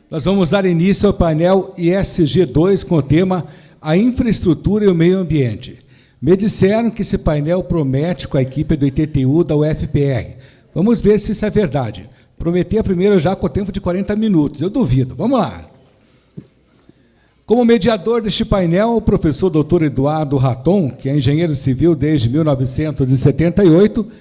Nós vamos dar início ao painel ISG2 com o tema A Infraestrutura e o Meio Ambiente. Me disseram que esse painel promete com a equipe do ITTU da UFPR. Vamos ver se isso é verdade. Prometer primeiro já com o tempo de 40 minutos, eu duvido. Vamos lá. Como mediador deste painel, o professor Dr. Eduardo Raton, que é engenheiro civil desde 1978,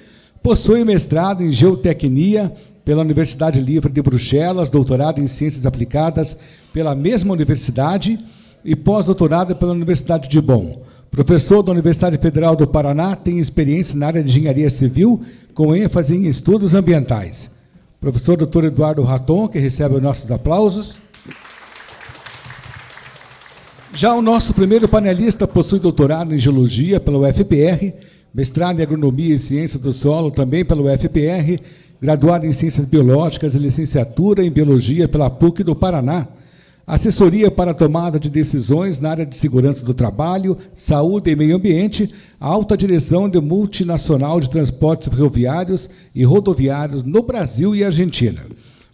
possui mestrado em geotecnia pela Universidade Livre de Bruxelas, doutorado em ciências aplicadas pela mesma universidade e pós-doutorado pela Universidade de Bonn. Professor da Universidade Federal do Paraná, tem experiência na área de engenharia civil, com ênfase em estudos ambientais. Professor Dr. Eduardo Raton, que recebe os nossos aplausos. Já o nosso primeiro panelista possui doutorado em geologia pela UFPR, mestrado em agronomia e ciência do solo também pela UFPR, graduado em ciências biológicas e licenciatura em biologia pela PUC do Paraná, assessoria para a tomada de decisões na área de segurança do trabalho, saúde e meio ambiente, alta direção de multinacional de transportes ferroviários e rodoviários no Brasil e Argentina,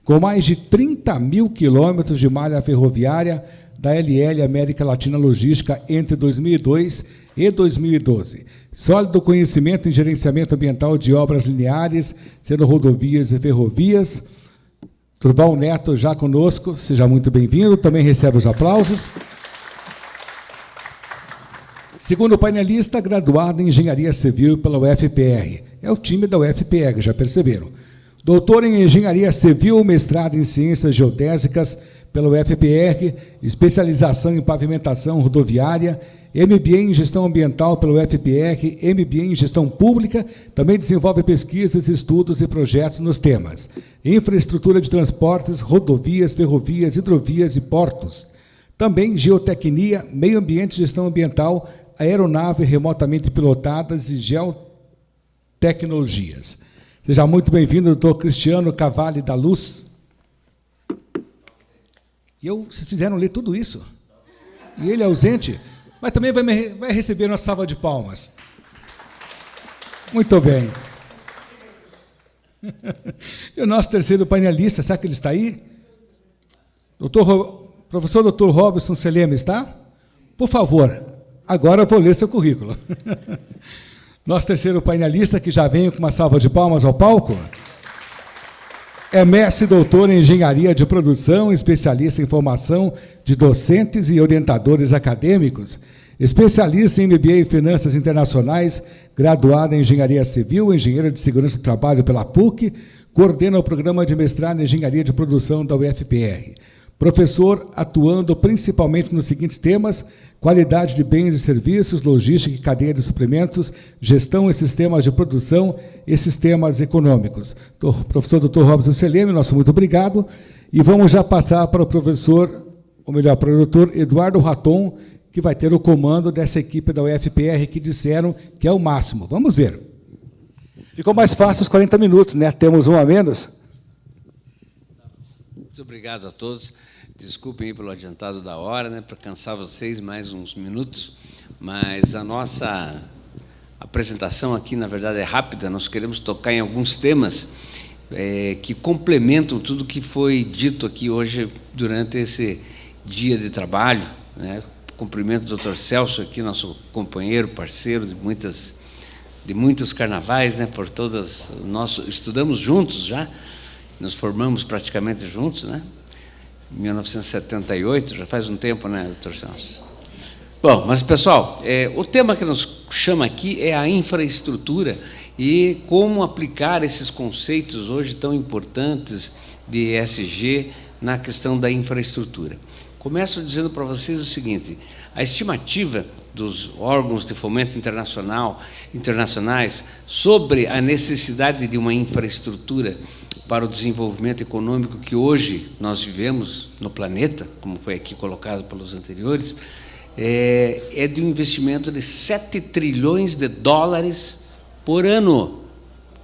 com mais de 30 mil quilômetros de malha ferroviária da LL América Latina Logística entre 2002 e 2012. Sólido conhecimento em gerenciamento ambiental de obras lineares, sendo rodovias e ferrovias. Turval Neto já conosco, seja muito bem-vindo, também recebe os aplausos. Segundo painelista, graduado em Engenharia Civil pela UFPR. É o time da UFPR, já perceberam. Doutor em Engenharia Civil, mestrado em Ciências Geodésicas pela UFPR, especialização em pavimentação rodoviária, MBA em Gestão Ambiental pela UFPR, MBA em Gestão Pública, também desenvolve pesquisas, estudos e projetos nos temas infraestrutura de transportes, rodovias, ferrovias, hidrovias e portos. Também geotecnia, meio ambiente e gestão ambiental, aeronave remotamente pilotadas e geotecnologias. Seja muito bem-vindo, doutor Cristiano Cavalli da Luz. Vocês fizeram ler tudo isso. E ele é ausente, mas também vai receber uma salva de palmas. Muito bem. E o nosso terceiro painelista, será que ele está aí? Professor Dr. Robson Seleme, está? Por favor, agora eu vou ler seu currículo. Nosso terceiro painelista, que já vem com uma salva de palmas ao palco, é mestre e doutor em engenharia de produção, especialista em formação de docentes e orientadores acadêmicos, especialista em MBA em Finanças Internacionais, graduado em Engenharia Civil, engenheiro de Segurança do Trabalho pela PUC, coordena o programa de mestrado em Engenharia de Produção da UFPR. Professor atuando principalmente nos seguintes temas: qualidade de bens e serviços, logística e cadeia de suprimentos, gestão e sistemas de produção e sistemas econômicos. Professor Dr. Robson Seleme, nosso muito obrigado. E vamos já passar para o professor, ou melhor, para o Dr. Eduardo Raton, que vai ter o comando dessa equipe da UFPR, que disseram que é o máximo. Vamos ver. Ficou mais fácil os 40 minutos, né? Temos um a menos. Muito obrigado a todos. Desculpem aí pelo adiantado da hora, né, para cansar vocês mais uns minutos, mas a nossa apresentação aqui, na verdade, é rápida. Nós queremos tocar em alguns temas que complementam tudo que foi dito aqui hoje durante esse dia de trabalho, né? Cumprimento o Dr. Celso aqui, nosso companheiro, parceiro de muitos carnavais, né, por todas. Nós estudamos juntos já, nos formamos praticamente juntos, né? Em 1978, já faz um tempo, né, doutor Celso? Bom, mas, pessoal, o tema que nos chama aqui é a infraestrutura e como aplicar esses conceitos hoje tão importantes de ESG na questão da infraestrutura. Começo dizendo para vocês o seguinte: a estimativa dos órgãos de fomento internacionais sobre a necessidade de uma infraestrutura para o desenvolvimento econômico que hoje nós vivemos no planeta, como foi aqui colocado pelos anteriores, é de um investimento de 7 trilhões de dólares por ano,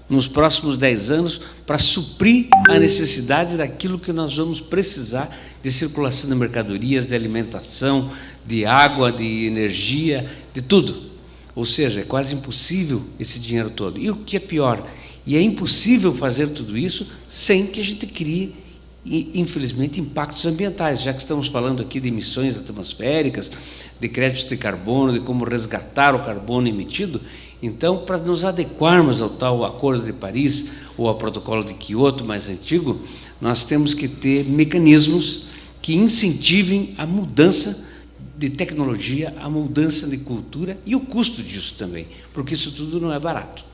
nos próximos 10 anos, para suprir a necessidade daquilo que nós vamos precisar de circulação de mercadorias, de alimentação, de água, de energia, de tudo. Ou seja, é quase impossível esse dinheiro todo. E o que é pior, e é impossível fazer tudo isso sem que a gente crie e, infelizmente, impactos ambientais, já que estamos falando aqui de emissões atmosféricas, de créditos de carbono, de como resgatar o carbono emitido. Então, para nos adequarmos ao tal Acordo de Paris ou ao Protocolo de Quioto mais antigo, nós temos que ter mecanismos que incentivem a mudança de tecnologia, a mudança de cultura e o custo disso também, porque isso tudo não é barato.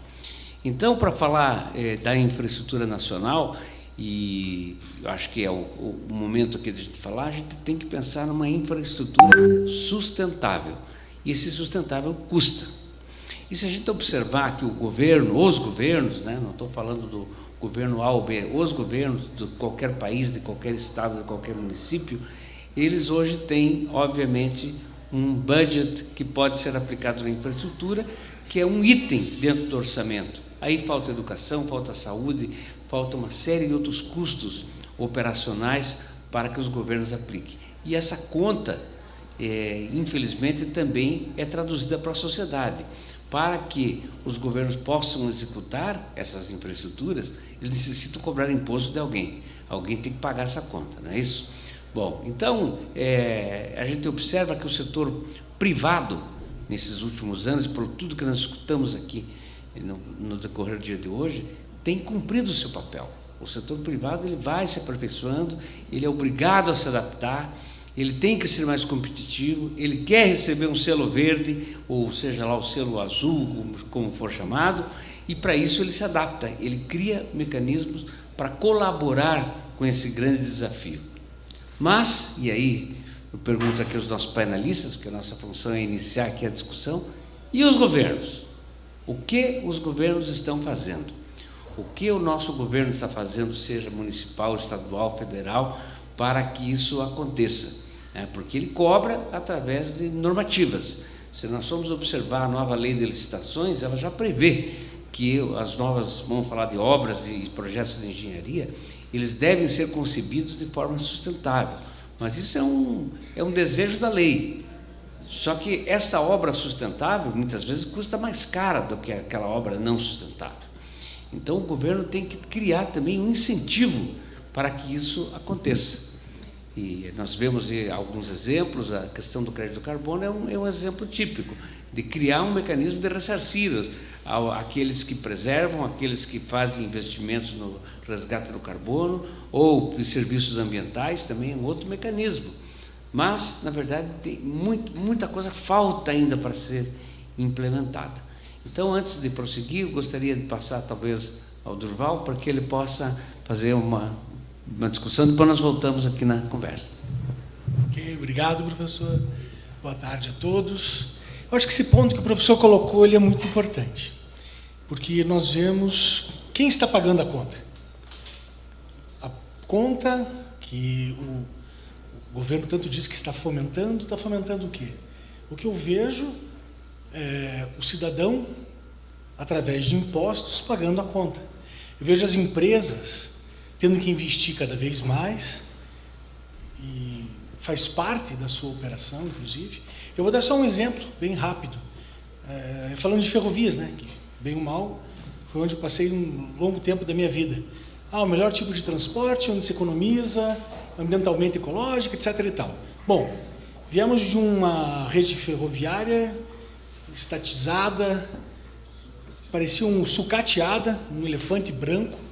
Então, para falar da infraestrutura nacional, e eu acho que é o momento aqui de a gente falar, a gente tem que pensar numa infraestrutura sustentável. E esse sustentável custa. E se a gente observar que o governo, os governos, né, não estou falando do governo A ou B, os governos de qualquer país, de qualquer estado, de qualquer município, eles hoje têm, obviamente, um budget que pode ser aplicado na infraestrutura, que é um item dentro do orçamento. Aí falta educação, falta saúde, falta uma série de outros custos operacionais para que os governos apliquem. E essa conta, infelizmente, também é traduzida para a sociedade. Para que os governos possam executar essas infraestruturas, eles necessitam cobrar imposto de alguém. Alguém tem que pagar essa conta, não é isso? Bom, então, a gente observa que o setor privado, nesses últimos anos, por tudo que nós escutamos aqui no decorrer do dia de hoje, tem cumprido o seu papel. O setor privado ele vai se aperfeiçoando, ele é obrigado a se adaptar, ele tem que ser mais competitivo, ele quer receber um selo verde, ou seja lá o selo azul, como for chamado, e para isso ele se adapta, ele cria mecanismos para colaborar com esse grande desafio. Mas, e aí eu pergunto aqui aos nossos panelistas, porque a nossa função é iniciar aqui a discussão, e os governos? O que os governos estão fazendo? O que o nosso governo está fazendo, seja municipal, estadual, federal, para que isso aconteça? Porque ele cobra através de normativas. Se nós formos observar a nova lei de licitações, ela já prevê que as novas, vamos falar de obras e projetos de engenharia, eles devem ser concebidos de forma sustentável. Mas isso é um desejo da lei. Só que essa obra sustentável, muitas vezes, custa mais cara do que aquela obra não sustentável. Então, o governo tem que criar também um incentivo para que isso aconteça. E nós vemos alguns exemplos, a questão do crédito do carbono é um exemplo típico, de criar um mecanismo de ressarcir aqueles que preservam, aqueles que fazem investimentos no resgate do carbono, ou de serviços ambientais, também é um outro mecanismo. Mas, na verdade, tem muita coisa falta ainda para ser implementada. Então, antes de prosseguir, eu gostaria de passar, talvez, ao Durval, para que ele possa fazer uma discussão, depois nós voltamos aqui na conversa. Ok, obrigado, professor. Boa tarde a todos. Eu acho que esse ponto que o professor colocou ele é muito importante, porque nós vemos quem está pagando a conta. A conta que o governo tanto diz que está fomentando o quê? O que eu vejo é o cidadão, através de impostos, pagando a conta. Eu vejo as empresas tendo que investir cada vez mais, e faz parte da sua operação, inclusive. Eu vou dar só um exemplo, bem rápido. Falando de ferrovias, né, que, bem ou mal, foi onde eu passei um longo tempo da minha vida. O melhor tipo de transporte, onde se economiza, ambientalmente ecológica, etc. e tal. Bom, viemos de uma rede ferroviária estatizada, parecia sucateada, um elefante branco.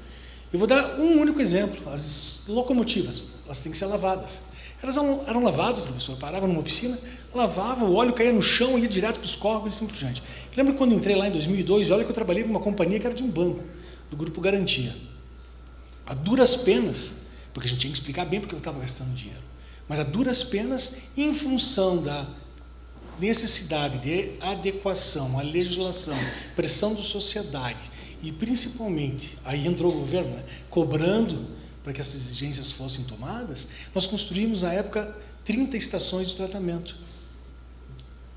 Eu vou dar um único exemplo. As locomotivas, elas têm que ser lavadas. Elas eram lavadas, professor, parava numa oficina, lavava, o óleo caía no chão, ia direto para os córregos e assim por diante. Lembro quando entrei lá em 2002, olha que eu trabalhei para uma companhia que era de um banco, do Grupo Garantia. A duras penas, porque a gente tinha que explicar bem porque eu estava gastando dinheiro, mas a duras penas, em função da necessidade de adequação à legislação, pressão da sociedade, e principalmente, aí entrou o governo, né, cobrando para que essas exigências fossem tomadas, nós construímos, na época, 30 estações de tratamento,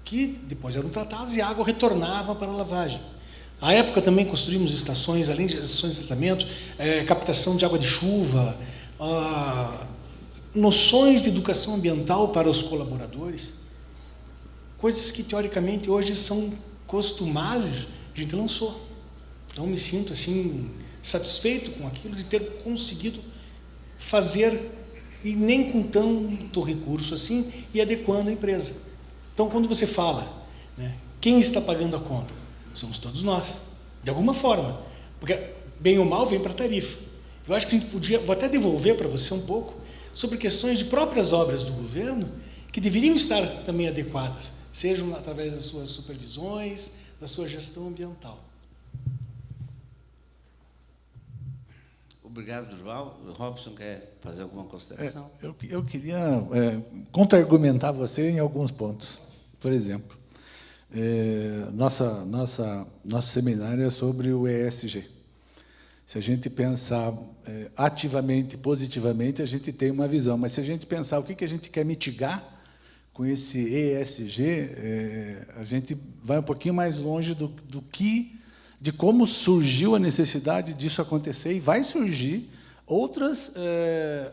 que depois eram tratadas e a água retornava para a lavagem. À época também construímos estações, além de estações de tratamento, captação de água de chuva, noções de educação ambiental para os colaboradores, coisas que teoricamente hoje são costumazes, a gente lançou. Então me sinto assim satisfeito com aquilo de ter conseguido fazer, e nem com tanto recurso assim, e adequando a empresa. Então, quando você fala, né, quem está pagando a conta? Somos todos nós, de alguma forma. Porque, bem ou mal, vem para a tarifa. Eu acho que a gente podia, vou até devolver para você um pouco, sobre questões de próprias obras do governo, que deveriam estar também adequadas, sejam através das suas supervisões, da sua gestão ambiental. Obrigado, Durval. O Robson quer fazer alguma consideração? Eu queria contra-argumentar você em alguns pontos. Por exemplo, nosso seminário é sobre o ESG. Se a gente pensar ativamente, positivamente, a gente tem uma visão. Mas se a gente pensar o que a gente quer mitigar com esse ESG, a gente vai um pouquinho mais longe de como surgiu a necessidade disso acontecer, e vai surgir outras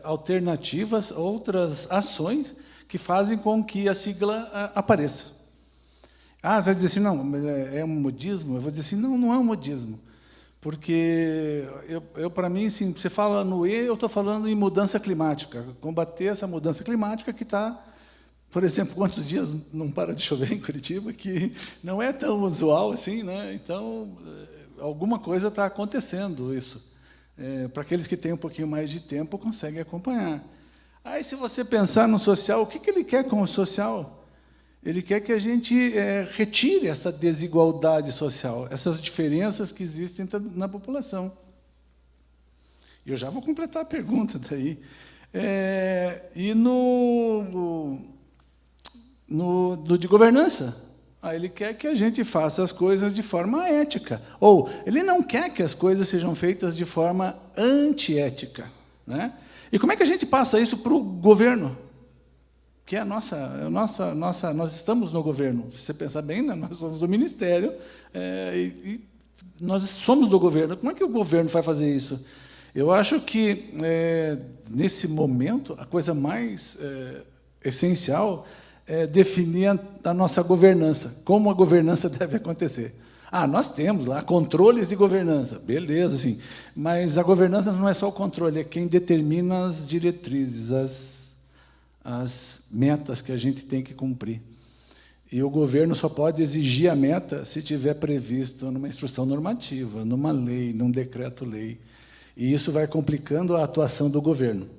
alternativas, outras ações que fazem com que a sigla apareça. Você vai dizer assim, não, é um modismo? Eu vou dizer assim, não, não é um modismo. Porque, para mim, assim, você fala no E, eu estou falando em mudança climática, combater essa mudança climática que está, por exemplo, quantos dias não para de chover em Curitiba, que não é tão usual assim, né? Então, alguma coisa está acontecendo isso. Para aqueles que têm um pouquinho mais de tempo, conseguem acompanhar. Aí, se você pensar no social, o que ele quer com o social? Ele quer que a gente retire essa desigualdade social, essas diferenças que existem na população. E eu já vou completar a pergunta daí. E no de governança, ele quer que a gente faça as coisas de forma ética. Ou ele não quer que as coisas sejam feitas de forma antiética, né? E como é que a gente passa isso para o governo? Que é nós estamos no governo. Se você pensar bem, né, nós somos do Ministério, e nós somos do governo. Como é que o governo vai fazer isso? Eu acho que, nesse momento, a coisa mais essencial é definir a nossa governança, como a governança deve acontecer. Nós temos lá controles de governança, beleza, sim, mas a governança não é só o controle, é quem determina as diretrizes, as metas que a gente tem que cumprir. E o governo só pode exigir a meta se tiver previsto numa instrução normativa, numa lei, num decreto-lei. E isso vai complicando a atuação do governo.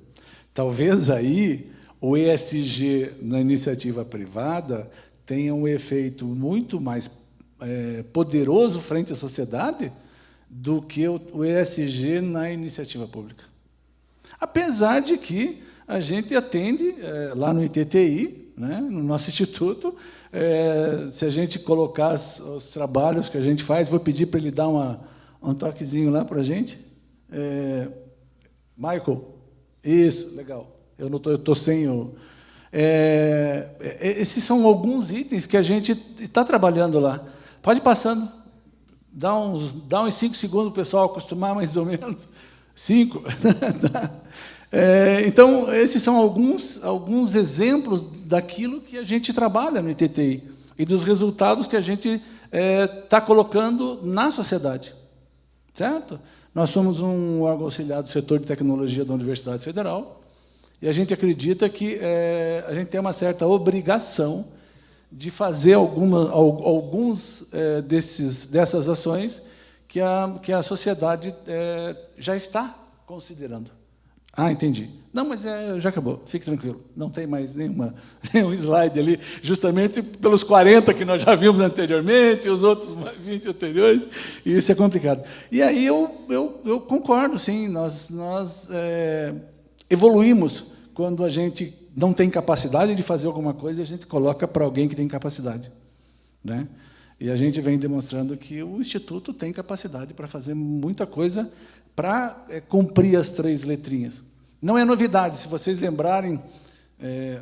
Talvez aí o ESG na iniciativa privada tenha um efeito muito mais poderoso frente à sociedade do que o ESG na iniciativa pública. Apesar de que a gente atende lá no ITTI, né, no nosso instituto, se a gente colocar os trabalhos que a gente faz, vou pedir para ele dar um toquezinho lá para a gente. Michael, isso, legal. Eu estou sem o... esses são alguns itens que a gente está trabalhando lá. Pode ir passando. Dá uns 5 segundos para o pessoal acostumar, mais ou menos. 5. Então, esses são alguns exemplos daquilo que a gente trabalha no ITTI e dos resultados que a gente está colocando na sociedade. Certo? Nós somos um órgão auxiliar do setor de tecnologia da Universidade Federal e a gente acredita que a gente tem uma certa obrigação de fazer alguns dessas ações que a sociedade já está considerando. Entendi. Não, mas já acabou, fique tranquilo. Não tem mais nenhum slide ali, justamente pelos 40 que nós já vimos anteriormente, e os outros 20 anteriores, e isso é complicado. E aí eu concordo, sim, nós evoluímos quando a gente não tem capacidade de fazer alguma coisa, a gente coloca para alguém que tem capacidade, né? E a gente vem demonstrando que o Instituto tem capacidade para fazer muita coisa para cumprir as 3 letrinhas. Não é novidade, se vocês lembrarem,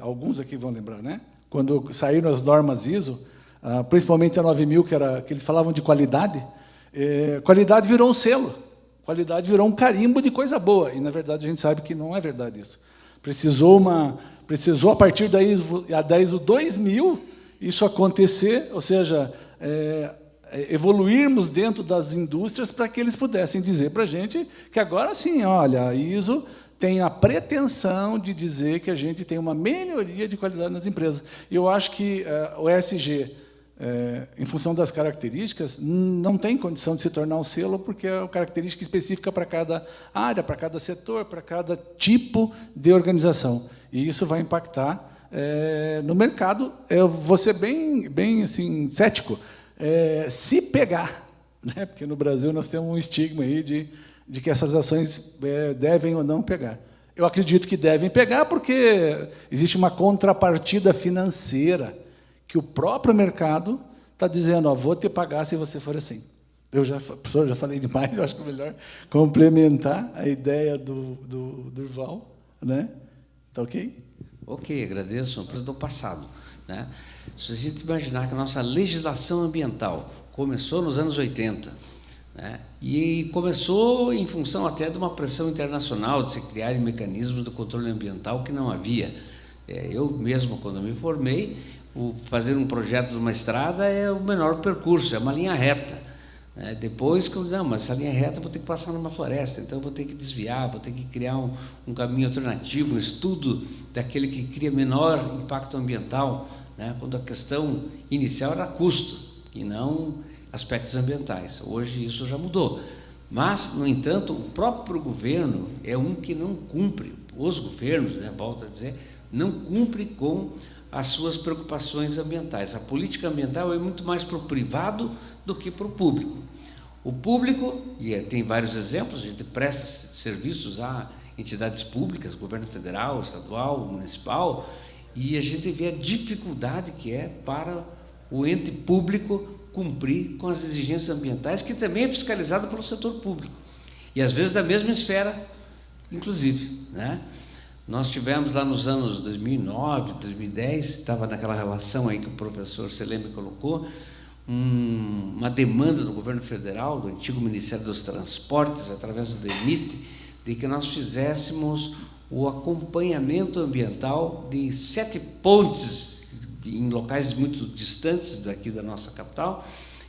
alguns aqui vão lembrar, né? Quando saíram as normas ISO, principalmente a 9000, que eles falavam de qualidade, qualidade virou um selo, qualidade virou um carimbo de coisa boa, e, na verdade, a gente sabe que não é verdade isso. Precisou, a partir da ISO 2000, isso acontecer, ou seja, evoluirmos dentro das indústrias para que eles pudessem dizer para a gente que agora sim, olha, a ISO tem a pretensão de dizer que a gente tem uma melhoria de qualidade nas empresas. E eu acho que o ESG, em função das características, não tem condição de se tornar um selo, porque é uma característica específica para cada área, para cada setor, para cada tipo de organização. E isso vai impactar no mercado. Eu vou ser bem assim, cético. Se pegar, né? Porque no Brasil nós temos um estigma aí de que essas ações devem ou não pegar. Eu acredito que devem pegar, porque existe uma contrapartida financeira que o próprio mercado está dizendo, vou te pagar se você for assim. Professor, já falei demais, eu acho que é melhor complementar a ideia do Durval, né? Está ok? Ok, agradeço. Uma coisa do passado, né? Se a gente imaginar que a nossa legislação ambiental começou nos anos 80, né? E começou em função até de uma pressão internacional de se criarem mecanismos de controle ambiental que não havia. Eu mesmo, quando me formei, fazer um projeto de uma estrada é o menor percurso, é uma linha reta. Depois, mas essa linha reta eu vou ter que passar numa floresta, então eu vou ter que desviar, vou ter que criar um caminho alternativo, um estudo daquele que cria menor impacto ambiental, né? Quando a questão inicial era custo e não aspectos ambientais. Hoje isso já mudou. Mas, no entanto, o próprio governo é um que não cumpre, os governos, né, volto a dizer, não cumpre com as suas preocupações ambientais. A política ambiental é muito mais para o privado do que para o público. O público, e tem vários exemplos, a gente presta serviços a entidades públicas, governo federal, estadual, municipal, e a gente vê a dificuldade que é para o ente público cumprir com as exigências ambientais, que também é fiscalizado pelo setor público, e às vezes da mesma esfera, inclusive, né? Nós tivemos lá nos anos 2009, 2010, estava naquela relação aí que o professor Seleme colocou, uma demanda do governo federal, do antigo Ministério dos Transportes, através do DENIT, de que nós fizéssemos o acompanhamento ambiental de 7 pontes em locais muito distantes daqui da nossa capital,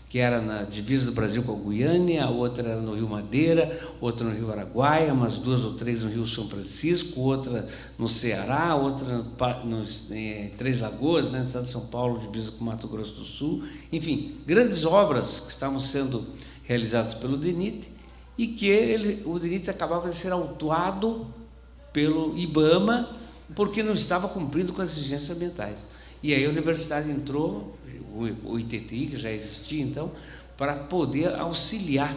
que era na divisa do Brasil com a Guiânia, a outra era no Rio Madeira, outra no Rio Araguaia, umas 2 ou 3 no Rio São Francisco, outra no Ceará, outra em Três Lagoas, né, no estado de São Paulo, divisa com Mato Grosso do Sul. Enfim, grandes obras que estavam sendo realizadas pelo DENIT e que o DENIT acabava de ser autuado pelo IBAMA porque não estava cumprindo com as exigências ambientais. E aí a universidade entrou, o ITTI, que já existia então, para poder auxiliar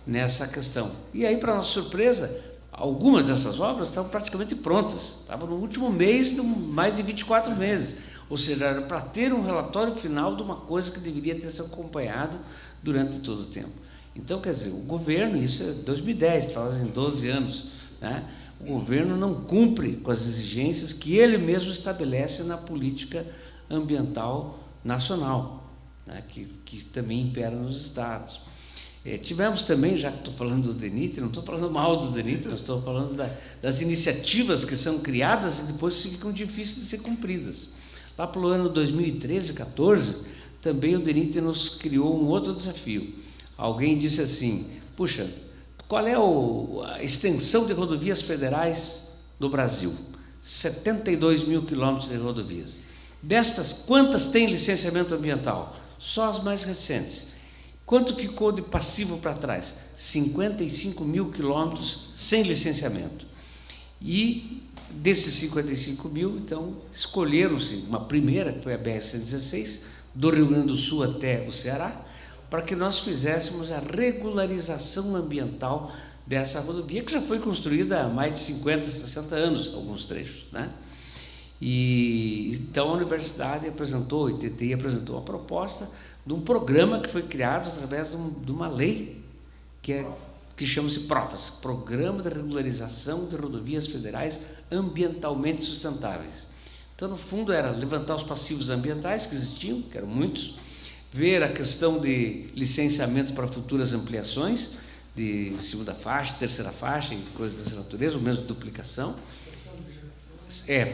nessa questão. E aí, para nossa surpresa, algumas dessas obras estavam praticamente prontas, estavam no último mês, mais de 24 meses, ou seja, era para ter um relatório final de uma coisa que deveria ter sido acompanhado durante todo o tempo. Então, quer dizer, o governo, isso é 2010, fazem 12 anos, né? O governo não cumpre com as exigências que ele mesmo estabelece na política ambiental nacional, né, que também impera nos estados. Tivemos também, já que estou falando do DENIT, não estou falando mal do DENIT, eu estou falando das iniciativas que são criadas e depois ficam difíceis de ser cumpridas. Lá pelo ano 2013, 14, também o DENIT nos criou um outro desafio. Alguém disse assim, puxa, qual é a extensão de rodovias federais do Brasil? 72 mil quilômetros de rodovias. Destas, quantas têm licenciamento ambiental? Só as mais recentes. Quanto ficou de passivo para trás? 55 mil quilômetros sem licenciamento. E desses 55 mil, então, escolheram-se uma primeira, que foi a BR-116, do Rio Grande do Sul até o Ceará, para que nós fizéssemos a regularização ambiental dessa rodovia, que já foi construída há mais de 50, 60 anos, alguns trechos, né? E então a universidade apresentou, o ITTI apresentou uma proposta de um programa que foi criado através de uma lei que chama-se PROFAS, Programa de Regularização de Rodovias Federais Ambientalmente Sustentáveis. Então, no fundo, era levantar os passivos ambientais que existiam, que eram muitos, ver a questão de licenciamento para futuras ampliações, de segunda faixa, terceira faixa e coisas dessa natureza, ou mesmo duplicação,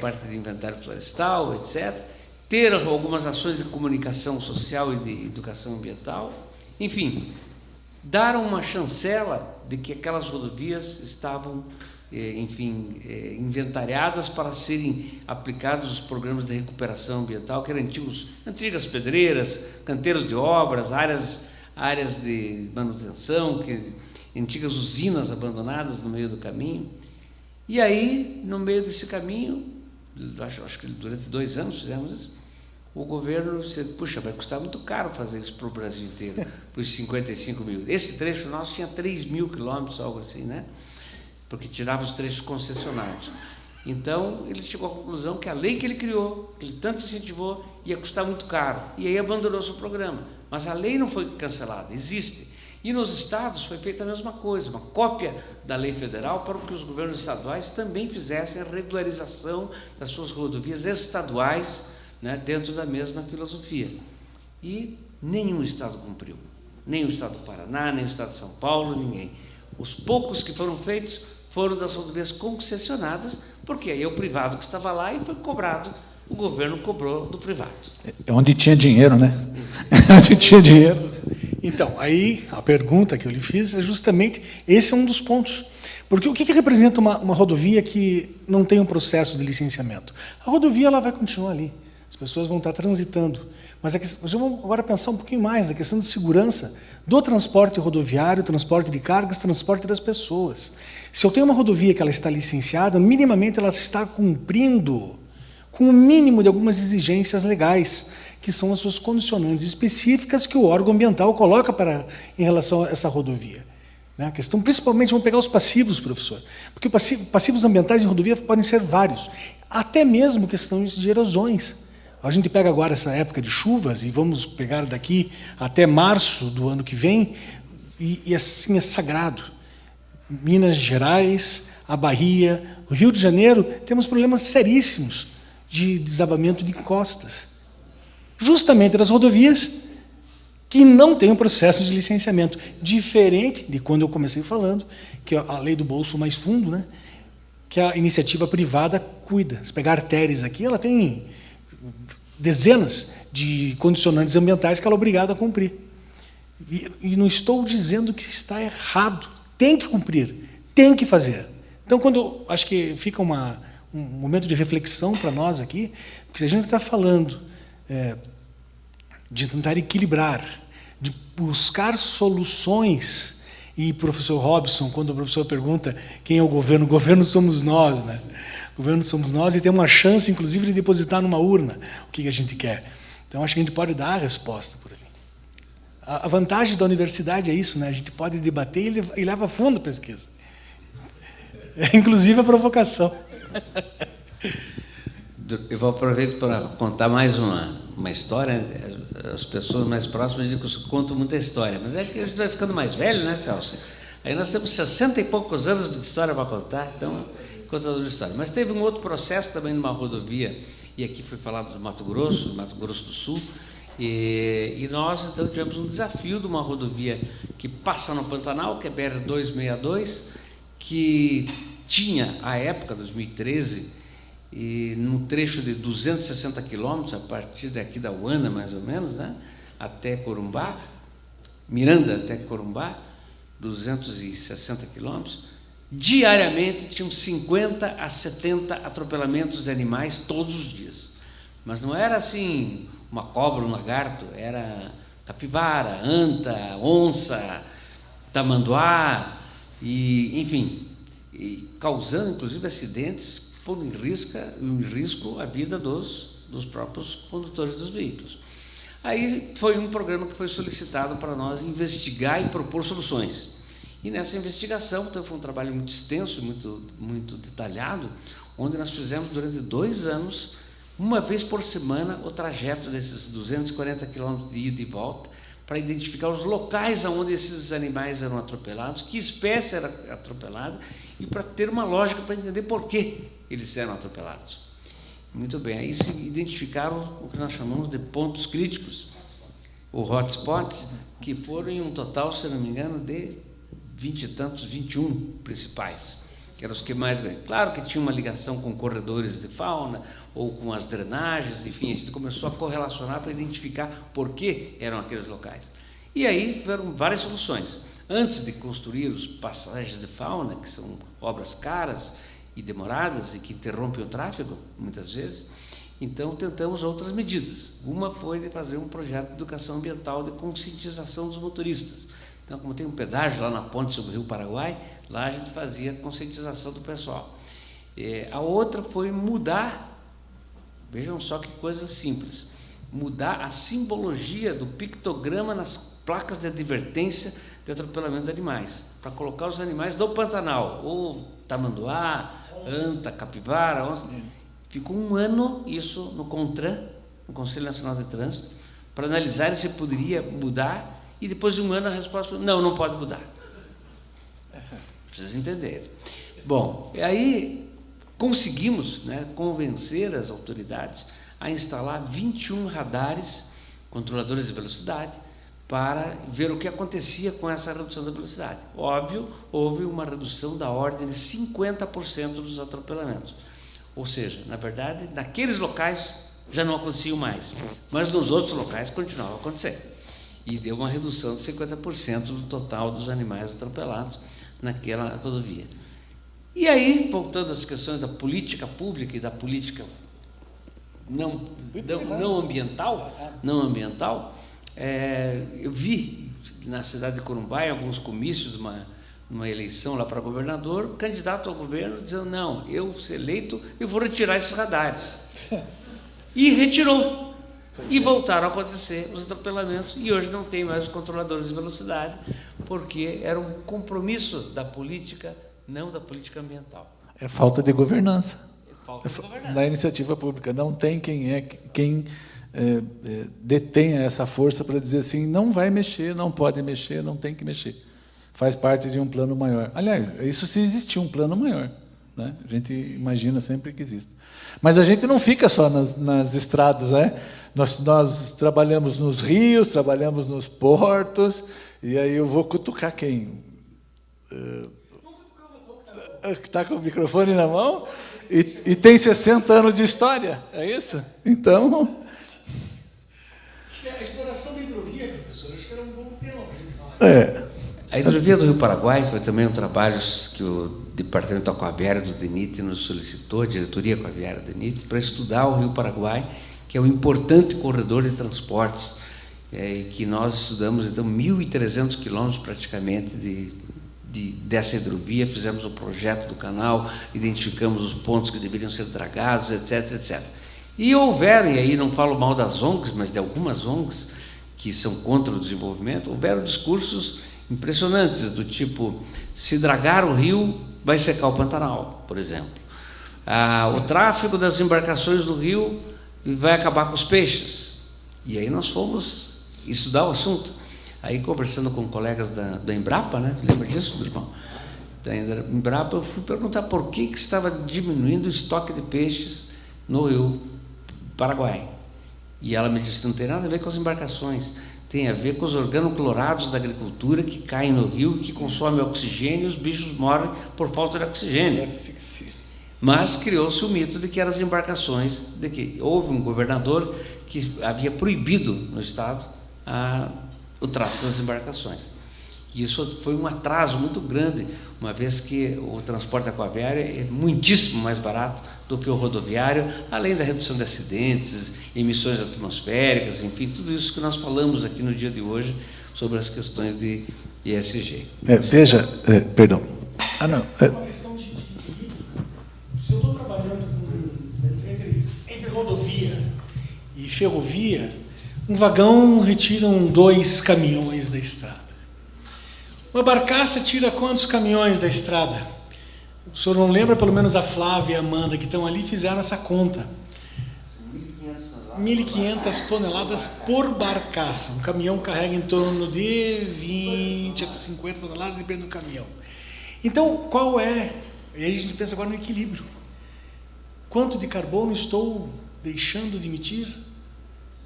parte de inventário florestal, etc. Ter algumas ações de comunicação social e de educação ambiental, enfim, dar uma chancela de que aquelas rodovias estavam enfim, inventariadas para serem aplicados os programas de recuperação ambiental, que eram antigas pedreiras, canteiros de obras, áreas de manutenção, antigas usinas abandonadas no meio do caminho. E aí, no meio desse caminho, acho que durante 2 anos fizemos isso, o governo disse, puxa, vai custar muito caro fazer isso para o Brasil inteiro, para os 55 mil. Esse trecho nosso tinha 3 mil quilômetros, algo assim, né? Porque tirava os trechos concessionários. Então, ele chegou à conclusão que a lei que ele criou, que ele tanto incentivou, ia custar muito caro. E aí abandonou seu programa. Mas a lei não foi cancelada, existe. E nos estados foi feita a mesma coisa, uma cópia da lei federal para que os governos estaduais também fizessem a regularização das suas rodovias estaduais, né, dentro da mesma filosofia. E nenhum estado cumpriu. Nem o estado do Paraná, nem o estado de São Paulo, ninguém. Os poucos que foram feitos foram das rodovias concessionadas, porque aí é o privado que estava lá e foi cobrado, o governo cobrou do privado. É onde tinha dinheiro, né? Onde tinha dinheiro. Então, aí a pergunta que eu lhe fiz é justamente, esse é um dos pontos. Porque o que representa uma rodovia que não tem um processo de licenciamento? A rodovia ela vai continuar ali, as pessoas vão estar transitando. Mas vamos agora pensar um pouquinho mais na questão de segurança do transporte rodoviário, transporte de cargas, transporte das pessoas. Se eu tenho uma rodovia que ela está licenciada, minimamente ela está cumprindo com o mínimo de algumas exigências legais, que são as suas condicionantes específicas que o órgão ambiental coloca em relação a essa rodovia. A questão, principalmente, vamos pegar os passivos, professor, porque passivos ambientais em rodovia podem ser vários, até mesmo questões de erosões. A gente pega agora essa época de chuvas e vamos pegar daqui até março do ano que vem, e assim é sagrado. Minas Gerais, a Bahia, o Rio de Janeiro, temos problemas seríssimos de desabamento de encostas, justamente das rodovias que não têm um processo de licenciamento, diferente de quando eu comecei falando, que a lei do bolso mais fundo, né, que a iniciativa privada cuida. Se pegar artérias aqui, ela tem dezenas de condicionantes ambientais que ela é obrigada a cumprir. E não estou dizendo que está errado, tem que cumprir, tem que fazer. Então, acho que fica um momento de reflexão para nós aqui, porque se a gente está falando de tentar equilibrar, de buscar soluções, e professor Robson, quando o professor pergunta quem é o governo somos nós, né? O governo somos nós e temos uma chance, inclusive, de depositar numa urna o que a gente quer. Então, acho que a gente pode dar a resposta por ali. A vantagem da universidade é isso, né? A gente pode debater e leva a fundo a pesquisa. Inclusive a provocação. Eu vou aproveitar para contar mais uma história. As pessoas mais próximas dizem que eu conto muita história, mas é que a gente vai ficando mais velho, né, Celso? Aí nós temos 60 e poucos anos de história para contar, então, contador de história. Mas teve um outro processo também numa rodovia, e aqui foi falado do Mato Grosso do Sul, e nós, então, tivemos um desafio de uma rodovia que passa no Pantanal, que é BR-262, que tinha, à época, 2013, e num trecho de 260 quilômetros, a partir daqui da Uana, mais ou menos, né, até Corumbá, Miranda até Corumbá, 260 quilômetros, diariamente tinham 50 a 70 atropelamentos de animais todos os dias. Mas não era assim uma cobra, um lagarto, era capivara, anta, onça, tamanduá, e, enfim, causando, inclusive, acidentes, pondo em risco a vida dos próprios condutores dos veículos. Aí foi um programa que foi solicitado para nós investigar e propor soluções. E nessa investigação, então, foi um trabalho muito extenso, muito detalhado, onde nós fizemos durante 2 anos, uma vez por semana, o trajeto desses 240 quilômetros de ida e volta, para identificar os locais onde esses animais eram atropelados, que espécie era atropelada, e para ter uma lógica para entender por que eles eram atropelados. Muito bem, aí se identificaram o que nós chamamos de pontos críticos, ou hotspots, que foram em um total, se não me engano, de 20 e tantos, 21 principais, que eram os que mais ganham. Claro que tinha uma ligação com corredores de fauna, ou com as drenagens, enfim, a gente começou a correlacionar para identificar por que eram aqueles locais. E aí tiveram várias soluções. antes de construir os passagens de fauna, que são obras caras e demoradas e que interrompem o tráfego, muitas vezes, então tentamos outras medidas. Uma foi de fazer um projeto de educação ambiental de conscientização dos motoristas. Então, como tem um pedágio lá na ponte sobre o Rio Paraguai, lá a gente fazia conscientização do pessoal. A outra foi mudar, vejam só que coisa simples, mudar a simbologia do pictograma nas placas de advertência de atropelamento de animais, para colocar os animais do Pantanal, ou tamanduá, anta, capivara, onça. Ficou um ano isso no CONTRAN, no Conselho Nacional de Trânsito, para analisar se poderia mudar, e depois de um ano a resposta foi, não pode mudar. Vocês entenderem. Bom, e aí conseguimos, né, convencer as autoridades a instalar 21 radares, controladores de velocidade, para ver o que acontecia com essa redução da velocidade. Óbvio, houve uma redução da ordem de 50% dos atropelamentos. Ou seja, na verdade, naqueles locais já não aconteciam mais, mas nos outros locais continuava acontecendo. E deu uma redução de 50% do total dos animais atropelados naquela rodovia. E aí, voltando às questões da política pública e da política não ambiental, eu vi na cidade de Corumbá, em alguns comícios, numa eleição lá para governador, o candidato ao governo dizendo, não, eu ser eleito, eu vou retirar esses radares. E retirou. E voltaram a acontecer os atropelamentos, e hoje não tem mais os controladores de velocidade, porque era um compromisso da política, não da política ambiental. É falta de governança. Falta de governança. Na iniciativa pública. Não tem quem detenha essa força para dizer assim, não vai mexer, não pode mexer, não tem que mexer. Faz parte de um plano maior. Aliás, isso se existir um plano maior, né? A gente imagina sempre que existe. Mas a gente não fica só nas estradas, né? Nós trabalhamos nos rios, trabalhamos nos portos, e aí eu vou cutucar quem? Que está com o microfone na mão e tem 60 anos de história, é isso? Então... Acho que a exploração da hidrovia, professor, acho que era um bom tema para a gente falar. A hidrovia do Rio Paraguai foi também um trabalho que o Departamento Aquaviário do DENIT nos solicitou, a Diretoria Aquaviária do DENIT, para estudar o Rio Paraguai, que é um importante corredor de transportes, que nós estudamos, então, 1.300 quilômetros praticamente dessa hidrovia, fizemos o projeto do canal, identificamos os pontos que deveriam ser dragados, etc, etc. E houveram, e aí não falo mal das ONGs, mas de algumas ONGs que são contra o desenvolvimento, houveram discursos impressionantes, do tipo, se dragar o rio, vai secar o Pantanal, por exemplo. O tráfego das embarcações do rio vai acabar com os peixes. E aí nós fomos estudar o assunto. Aí, conversando com colegas da Embrapa, né? Lembra disso, meu irmão? Da Embrapa, eu fui perguntar por que estava diminuindo o estoque de peixes no Rio Paraguai. E ela me disse, não tem nada a ver com as embarcações, tem a ver com os organoclorados da agricultura que caem no rio, que consomem oxigênio, e os bichos morrem por falta de oxigênio. Mas criou-se o mito de que eram as embarcações, de que houve um governador que havia proibido no estado o tráfego das embarcações. E isso foi um atraso muito grande, uma vez que o transporte aquaviário é muitíssimo mais barato do que o rodoviário, além da redução de acidentes, emissões atmosféricas, enfim, tudo isso que nós falamos aqui no dia de hoje sobre as questões de ESG. Perdão. Uma questão de se eu estou trabalhando entre rodovia e ferrovia, um vagão retira 2 caminhões da estrada. Uma barcaça tira quantos caminhões da estrada? O senhor não lembra, pelo menos a Flávia e a Amanda, que estão ali, fizeram essa conta. 1.500 toneladas por barcaça. Um caminhão carrega em torno de 20 a 50 toneladas, depende do caminhão. Então, qual é? E aí a gente pensa agora no equilíbrio. Quanto de carbono estou deixando de emitir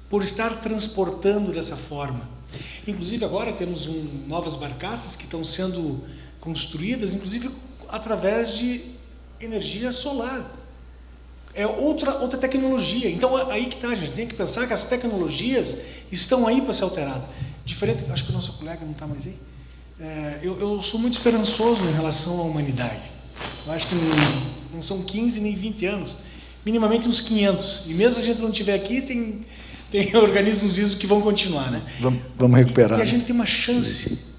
por estar transportando dessa forma? Inclusive, agora temos novas barcaças que estão sendo construídas, inclusive através de energia solar. É outra tecnologia. Então, aí que está, a gente tem que pensar que as tecnologias estão aí para ser alteradas. Diferente, acho que o nosso colega não está mais aí. eu sou muito esperançoso em relação à humanidade. Eu acho que não são 15 nem 20 anos, minimamente uns 500. E mesmo se a gente não estiver aqui, tem organismos vivos que vão continuar, né? Vamos recuperar. E a gente tem uma chance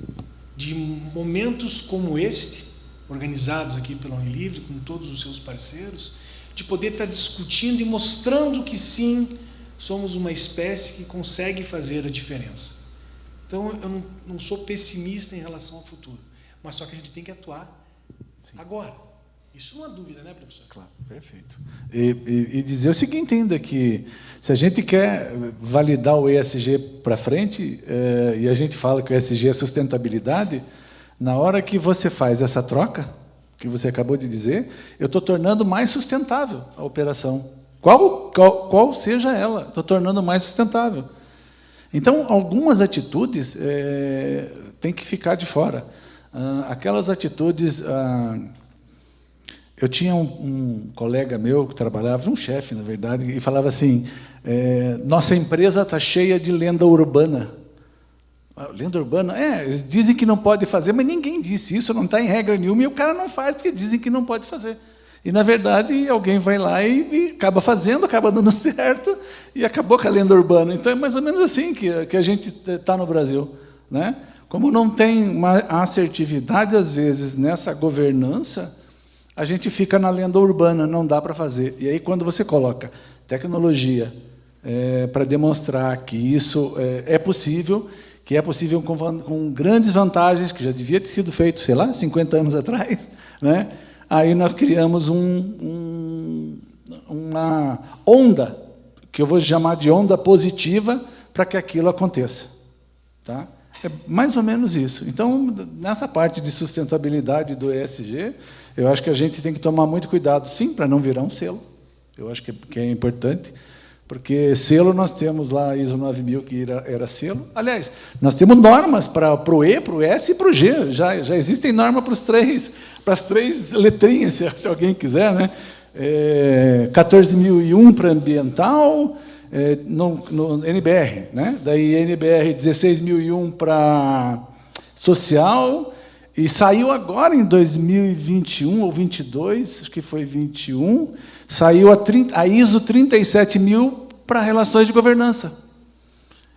de momentos como este, organizados aqui pela Unilivre, com todos os seus parceiros, de poder estar discutindo e mostrando que sim, somos uma espécie que consegue fazer a diferença. Então, eu não sou pessimista em relação ao futuro, mas só que a gente tem que atuar agora. Isso não há dúvida, né, professor? Claro, perfeito. E dizer o seguinte ainda, que se a gente quer validar o ESG para frente, e a gente fala que o ESG é sustentabilidade, na hora que você faz essa troca, que você acabou de dizer, eu estou tornando mais sustentável a operação. Qual seja ela, estou tornando mais sustentável. Então, algumas atitudes têm que ficar de fora. Aquelas atitudes... eu tinha um colega meu que trabalhava, um chefe, na verdade, e falava assim, nossa empresa está cheia de lenda urbana. Lenda urbana? Eles dizem que não pode fazer, mas ninguém disse isso, não está em regra nenhuma, e o cara não faz porque dizem que não pode fazer. E, na verdade, alguém vai lá e acaba fazendo, acaba dando certo, e acabou com a lenda urbana. Então, é mais ou menos assim que a gente está no Brasil, né? Como não tem uma assertividade, às vezes, nessa governança, a gente fica na lenda urbana, não dá para fazer. E aí, quando você coloca tecnologia para demonstrar que isso é possível, que é possível com grandes vantagens, que já devia ter sido feito, sei lá, 50 anos atrás, né? Aí nós criamos uma onda, que eu vou chamar de onda positiva, para que aquilo aconteça. Tá? É mais ou menos isso. Então, nessa parte de sustentabilidade do ESG, eu acho que a gente tem que tomar muito cuidado, sim, para não virar um selo. Eu acho que é importante, porque selo nós temos lá a ISO 9000, que era selo. Aliás, nós temos normas para o E, para o S e para o G. Já existem normas para as três letrinhas, se alguém quiser, né? 14.001 para ambiental, no NBR, né? Daí NBR 16.001 para social, e saiu agora em 2021 ou 22, acho que foi 21, saiu a ISO 37.000 para relações de governança.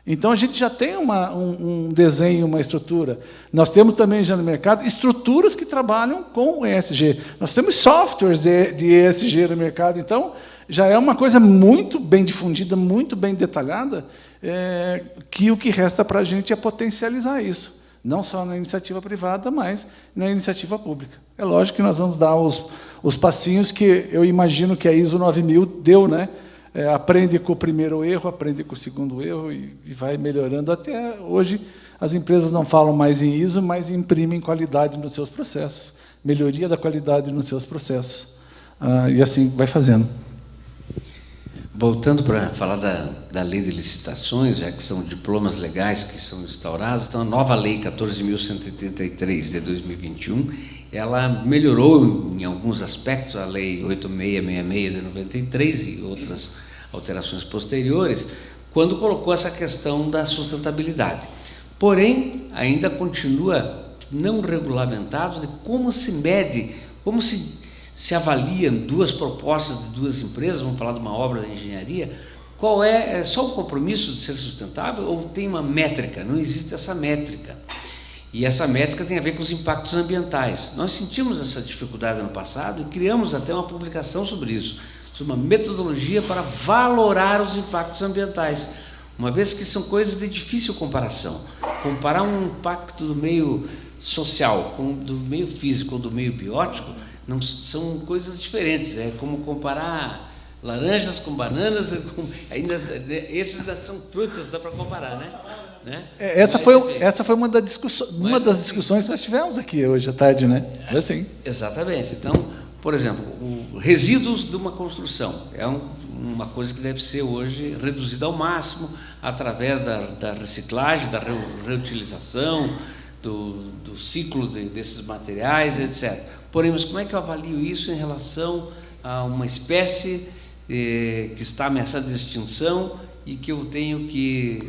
Então, a gente já tem um desenho, uma estrutura. Nós temos também, já no mercado, estruturas que trabalham com o ESG. Nós temos softwares de ESG no mercado. Então, já é uma coisa muito bem difundida, muito bem detalhada, que o que resta para a gente é potencializar isso. Não só na iniciativa privada, mas na iniciativa pública. É lógico que nós vamos dar os passinhos que eu imagino que a ISO 9000 deu, né? Aprende com o primeiro erro, aprende com o segundo erro e vai melhorando. Até hoje, as empresas não falam mais em ISO, mas imprimem qualidade nos seus processos, melhoria da qualidade nos seus processos. E assim vai fazendo. Voltando para falar da lei de licitações, já que são diplomas legais que são instaurados, então a nova lei 14.183 de 2021, ela melhorou em alguns aspectos a lei 8666 de 93 e outras alterações posteriores, quando colocou essa questão da sustentabilidade. Porém, ainda continua não regulamentado de como se mede, como se avaliam duas propostas de duas empresas, vamos falar de uma obra de engenharia, qual é só o compromisso de ser sustentável ou tem uma métrica? Não existe essa métrica. E essa métrica tem a ver com os impactos ambientais. Nós sentimos essa dificuldade no passado e criamos até uma publicação sobre isso, sobre uma metodologia para valorar os impactos ambientais, uma vez que são coisas de difícil comparação. Comparar um impacto do meio social com do meio físico ou do meio biótico não são coisas diferentes. É como comparar laranjas com bananas, esses são frutas, dá para comparar, né? Essa foi uma das discussões que nós tivemos aqui hoje à tarde, né? Assim. Exatamente. Então, por exemplo, resíduos de uma construção é uma coisa que deve ser hoje reduzida ao máximo através da reciclagem, da reutilização, do ciclo desses materiais, etc. Porém, mas como é que eu avalio isso em relação a uma espécie que está ameaçada de extinção e que eu tenho que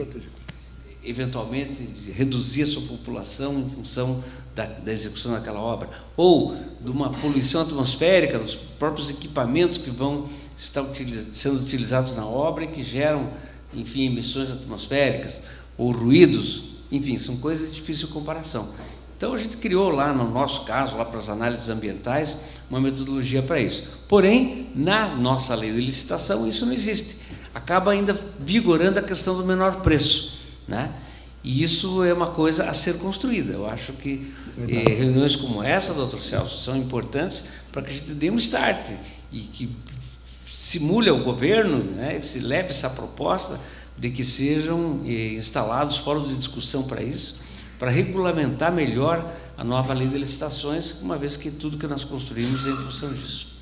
eventualmente, reduzir a sua população em função da execução daquela obra, ou de uma poluição atmosférica, dos próprios equipamentos que vão estar sendo utilizados na obra e que geram, enfim, emissões atmosféricas, ou ruídos, enfim, são coisas de difícil comparação. Então, a gente criou lá, no nosso caso, lá para as análises ambientais, uma metodologia para isso. Porém, na nossa lei de licitação, isso não existe. Acaba ainda vigorando a questão do menor preço, né? E isso é uma coisa a ser construída. Eu acho que reuniões como essa, doutor Celso, são importantes para que a gente dê um start e que simule ao governo, né, se leve essa proposta de que sejam instalados fóruns de discussão para isso, para regulamentar melhor a nova lei de licitações, uma vez que tudo que nós construímos é em função disso.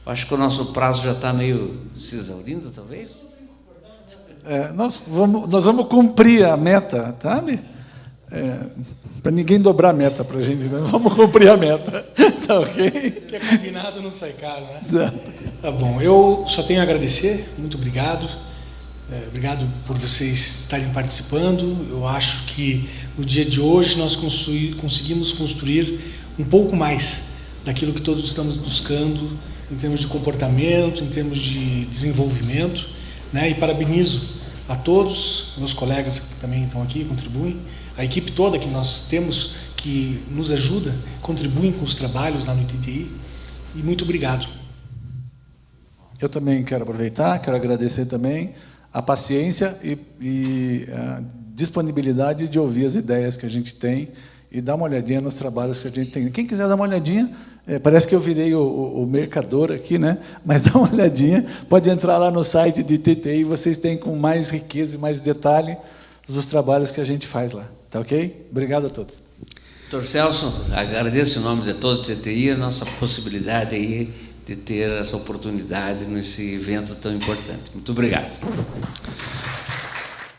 Eu acho que o nosso prazo já está meio se exaurindo, talvez. Nós vamos cumprir a meta, sabe? Para ninguém dobrar a meta para a gente, né? Vamos cumprir a meta, tá ok? Que é combinado não sai caro, né? Exato. Tá bom, eu só tenho a agradecer, muito obrigado. Obrigado por vocês estarem participando. Eu acho que no dia de hoje nós conseguimos construir um pouco mais daquilo que todos estamos buscando em termos de comportamento, em termos de desenvolvimento, né? E parabenizo a todos, meus colegas que também estão aqui, contribuem, a equipe toda que nós temos, que nos ajuda, contribuem com os trabalhos lá no ITTI, e muito obrigado. Eu também quero aproveitar, quero agradecer também a paciência e a disponibilidade de ouvir as ideias que a gente tem e dar uma olhadinha nos trabalhos que a gente tem. Quem quiser dar uma olhadinha, parece que eu virei o mercador aqui, né? Mas dá uma olhadinha, pode entrar lá no site de TTI, vocês têm com mais riqueza e mais detalhe os trabalhos que a gente faz lá. Tá ok? Obrigado a todos. Doutor Celso, agradeço em nome de todo o TTI a nossa possibilidade aí de ter essa oportunidade nesse evento tão importante. Muito obrigado.